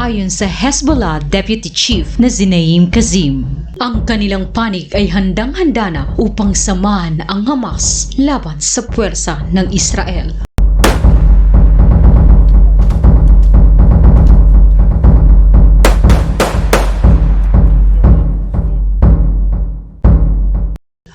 ayon sa Hezbollah Deputy Chief na Naim Kassem. Ang kanilang panig ay handang-handa na upang samahan ang Hamas laban sa puwersa ng Israel.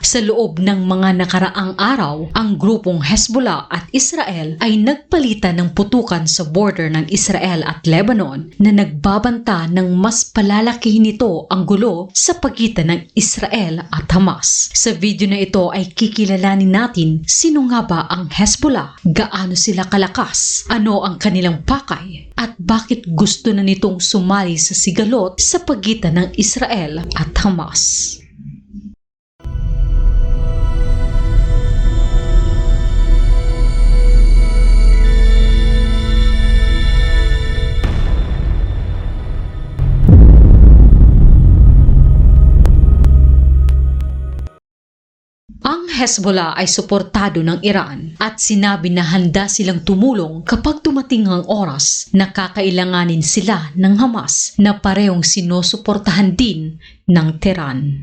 Sa loob ng mga nakaraang araw, ang grupong Hezbollah at Israel ay nagpalitan ng putukan sa border ng Israel at Lebanon na nagbabanta ng mas palalakihin nito ang gulo sa pagitan ng Israel at Hamas. Sa video na ito ay kikilalanin natin sino nga ba ang Hezbollah, gaano sila kalakas, ano ang kanilang pakay, at bakit gusto na nitong sumali sa sigalot sa pagitan ng Israel at Hamas. Ang Hezbollah ay suportado ng Iran at sinabi na handa silang tumulong kapag dumating ang oras na kakailanganin sila ng Hamas na parehong sinusuportahan din ng Tehran.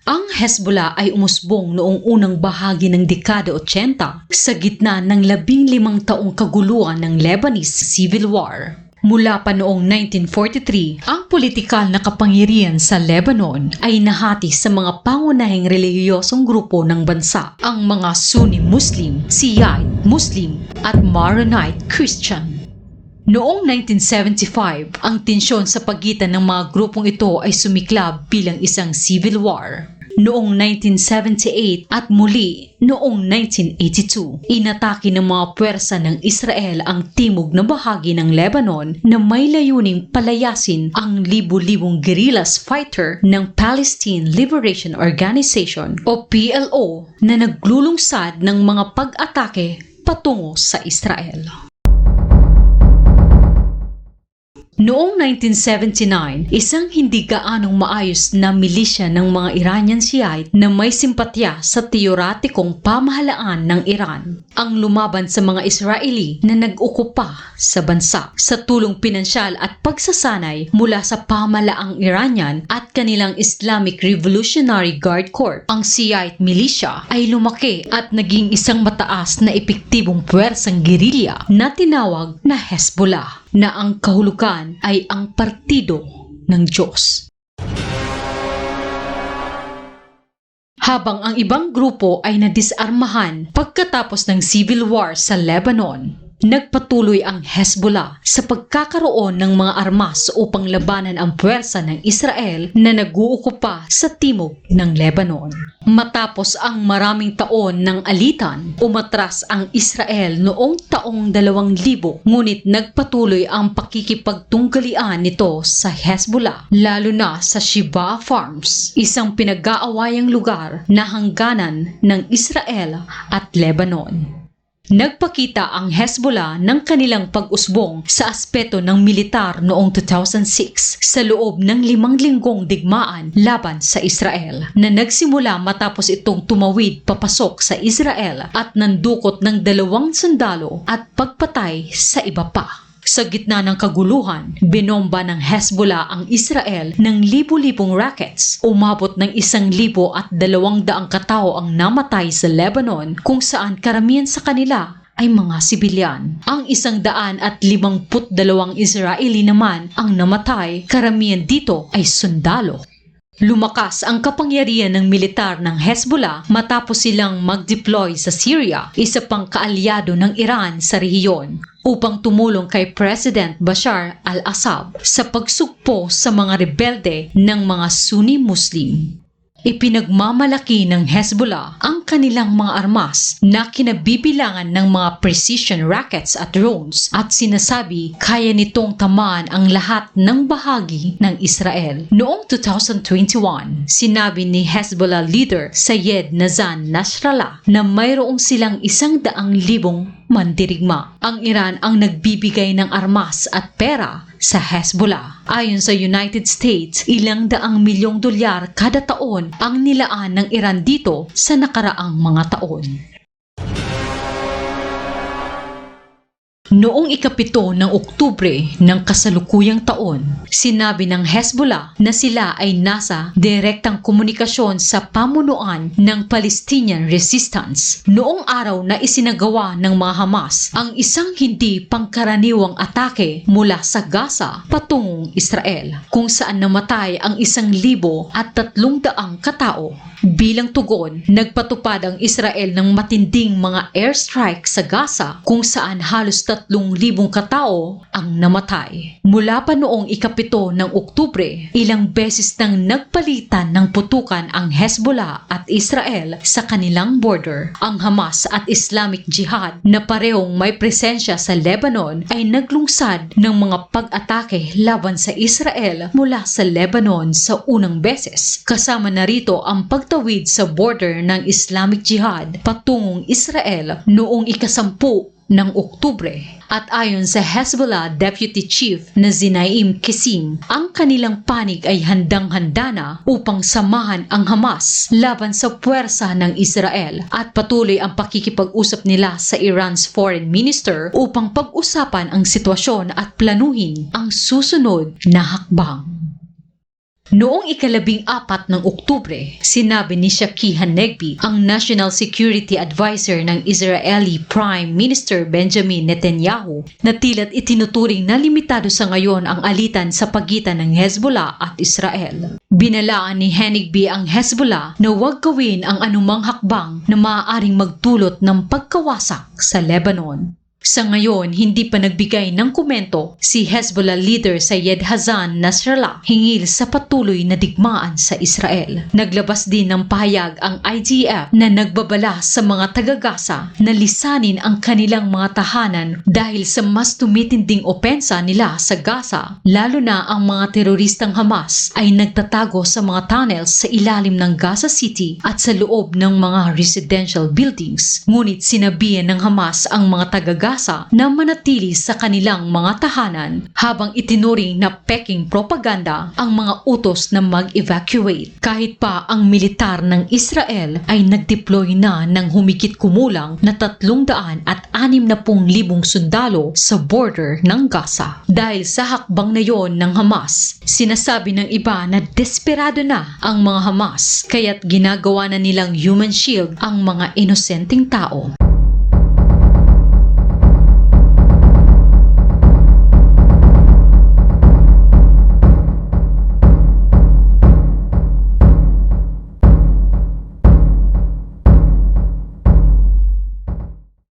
Ang Hezbollah ay umusbong noong unang bahagi ng dekada 80 sa gitna ng 15 taong kaguluhan ng Lebanese Civil War. Mula pa noong 1943, ang politikal na kapangyarihan sa Lebanon ay nahati sa mga pangunahing relihiyosong grupo ng bansa, ang mga Sunni Muslim, Shiite Muslim at Maronite Christian. Noong 1975, ang tensyon sa pagitan ng mga grupong ito ay sumiklab bilang isang civil war. Noong 1978 at muli noong 1982, inatake ng mga puwersa ng Israel ang timog na bahagi ng Lebanon na may layuning palayasin ang libu-libong guerrillas fighter ng Palestine Liberation Organization o PLO na naglulungsad ng mga pag-atake patungo sa Israel. Noong 1979, isang hindi gaanong maayos na milisya ng mga Iranian Shiite na may simpatya sa teoratikong pamahalaan ng Iran ang lumaban sa mga Israeli na nag-okupa sa bansa. Sa tulong pinansyal at pagsasanay mula sa pamahalaang Iranian at kanilang Islamic Revolutionary Guard Corps, ang Shiite militia ay lumaki at naging isang mataas na epektibong puwersang gerilya na tinawag na Hezbollah, na ang kahulugan ay ang partido ng Diyos. Habang ang ibang grupo ay nadisarmahan pagkatapos ng civil war sa Lebanon, nagpatuloy ang Hezbollah sa pagkakaroon ng mga armas upang labanan ang puwersa ng Israel na nag-uukupa sa timog ng Lebanon. Matapos ang maraming taon ng alitan, umatras ang Israel noong taong 2000, ngunit nagpatuloy ang pakikipagtunggalian nito sa Hezbollah, lalo na sa Sheba Farms, isang pinag-aawayang lugar na hangganan ng Israel at Lebanon. Nagpakita ang Hezbollah ng kanilang pag-usbong sa aspeto ng militar noong 2006 sa loob ng 5 linggong digmaan laban sa Israel na nagsimula matapos itong tumawid papasok sa Israel at nandukot ng 2 sundalo at pagpatay sa iba pa. Sa gitna ng kaguluhan, binomba ng Hezbollah ang Israel ng libu-libong rockets. Umabot ng 1,200 katao ang namatay sa Lebanon, kung saan karamihan sa kanila ay mga sibilyan. Ang 152 Israeli naman ang namatay, karamihan dito ay sundalo. Lumakas ang kapangyarihan ng militar ng Hezbollah matapos silang mag-deploy sa Syria, isa pang kaalyado ng Iran sa rehiyon, upang tumulong kay President Bashar al-Assad sa pagsugpo sa mga rebelde ng mga Sunni Muslim. Ipinagmamalaki ng Hezbollah ang kanilang mga armas na kinabibilangan ng mga precision rockets at drones at sinasabi kaya nitong tamaan ang lahat ng bahagi ng Israel. Noong 2021, sinabi ni Hezbollah leader Sayed Nazan Nasrallah na mayroong silang 100,000 mandirigma. Ang Iran ang nagbibigay ng armas at pera sa Hezbollah. Ayon sa United States, $100 milyong kada taon ang nilaan ng Iran dito sa nakaraang mga taon. Noong ikapito ng Oktubre ng kasalukuyang taon, sinabi ng Hezbollah na sila ay nasa direktang komunikasyon sa pamunuan ng Palestinian Resistance. Noong araw na isinagawa ng mga Hamas ang isang hindi pangkaraniwang atake mula sa Gaza patungong Israel, kung saan namatay ang 1,300 katao. Bilang tugon, nagpatupad ang Israel ng matinding mga airstrike sa Gaza kung saan halos 3,000 katao ang namatay. Mula pa noong ikapito ng Oktubre, ilang beses nang nagpalitan ng putukan ang Hezbollah at Israel sa kanilang border. Ang Hamas at Islamic Jihad na parehong may presensya sa Lebanon ay naglungsad ng mga pag-atake laban sa Israel mula sa Lebanon sa unang beses. Kasama na rito ang pagtawid sa border ng Islamic Jihad patungong Israel noong ika-10 ng Oktubre. At ayon sa Hezbollah Deputy Chief na Zinaim Qasim, ang kanilang panig ay handang-handa na upang samahan ang Hamas laban sa puwersa ng Israel, at patuloy ang pakikipag-usap nila sa Iran's Foreign Minister upang pag-usapan ang sitwasyon at planuhin ang susunod na hakbang. Noong ika-14 ng Oktubre, sinabi ni Shaki Hanegbi, ang National Security Advisor ng Israeli Prime Minister Benjamin Netanyahu, na tila't itinuturing na limitado sa ngayon ang alitan sa pagitan ng Hezbollah at Israel. Binalaan ni Hanegbi ang Hezbollah na huwag gawin ang anumang hakbang na maaaring magdulot ng pagkawasak sa Lebanon. Sa ngayon, hindi pa nagbigay ng komento si Hezbollah leader Syed Hassan Nasrallah hinggil sa patuloy na digmaan sa Israel. Naglabas din ng pahayag ang IDF na nagbabala sa mga taga-Gaza na lisanin ang kanilang mga tahanan dahil sa mas tumitinding opensa nila sa Gaza, lalo na ang mga teroristang Hamas ay nagtatago sa mga tunnels sa ilalim ng Gaza City at sa loob ng mga residential buildings. Ngunit sinabihan ng Hamas ang mga taga-Gaza na manatili sa kanilang mga tahanan, habang itinuring na peking propaganda ang mga utos na mag-evacuate. Kahit pa ang militar ng Israel ay nag-deploy na ng humigit kumulang na 360,000 sundalo sa border ng Gaza. Dahil sa hakbang na yon ng Hamas, sinasabi ng iba na desperado na ang mga Hamas, kaya't ginagawa na nilang human shield ang mga inosenteng tao.